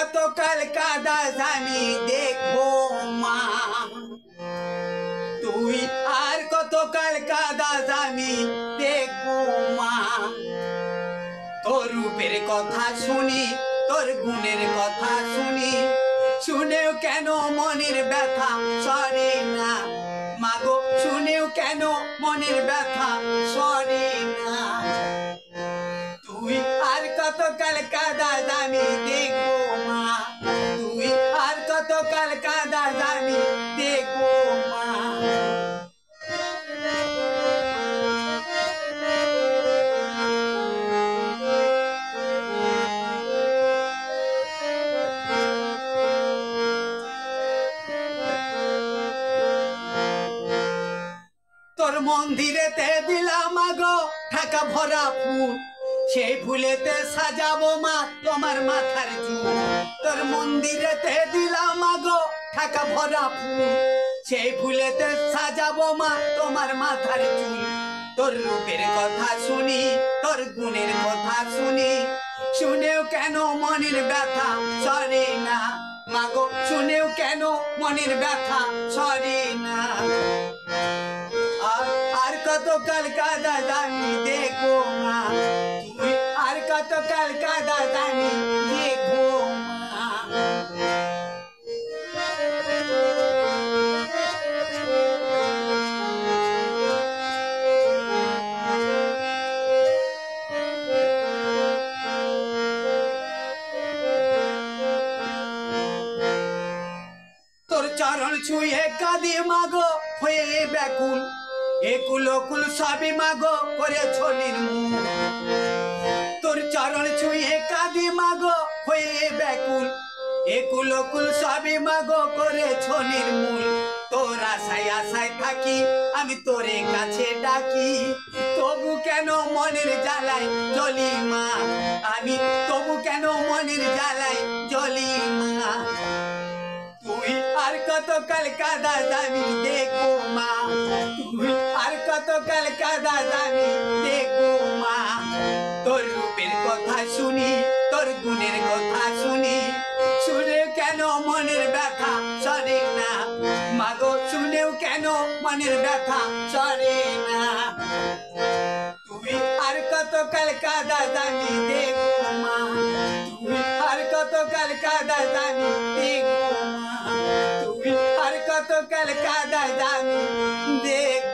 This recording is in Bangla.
কতকাল কাদাস আমি দেখবো মা, তুই আর কতকাল কাদাস আমি দেখবো মা। তোর রূপের কথা শুনি, তোর গুণের কথা শুনি, শুনেও কেন মনের ব্যথা সরে না মাগো, শুনেও কেন মনের ব্যথা সরে না। তুই আর কতকাল কাদাস আমি দেখবো মা, তুই আর কতকাল কাদাস আমি দেখবো মা। তোর মন্দিরেতে দিলাম মাগো ঢাকা ভরা ফুল, সেই ফুলেতে সাজাবো মা তোমার মাথার চুল। তোর মন্দিরেতে দিলাম মাগো ঢাকা ভরা ফুল, সেই ফুলেতে সাজাবো মা তোমার মাথার চুল। তোর রূপের কথা শুনি, তোর গুণের কথা শুনি, শুনেও কেন মনের ব্যথা সরে না মাগো, শুনেও কেন মনের ব্যথা সরে না। আর কতকাল কাদাস আমি দেখবো মা, তুই আর কতকাল কাদাস আমি দেখবো মা। তোর চরণ ছুঁয়ে কাঁদি মাগো হয়ে ব্যাকুল, একুল কুল সবই মাগো করেছ নির্মূল। তোর চরণ ছুঁয়ে কাঁদি মাগো হয়ে ব্যাকুল, একুল কুল সবই মাগো করেছ নির্মূল। তোর আশায় আশায় থাকি আমি তোরে কাছে ডাকি, তবু কেন মনের জ্বালায় জ্বলি মা, আমি তবু কেন মনের জ্বালায় জ্বলি মা। তুই আর কতকাল কাদাস আমি দেখবো মা, তুই আর কতকাল কাদাস আমি দেখবো মা। তোর রূপের কথা শুনি, তোর গুণের কথা শুনি, শুনেও কেন মনের ব্যথা সরে না মাগো, শুনেও কেন মনের ব্যথা সরে না। তুই আর কতকাল কাদাস আমি দেখবো মা, তুই আর কতকাল কাদাস আমি দেখবো মা, তুই আর কতকাল কাদাস আমি দেখবো।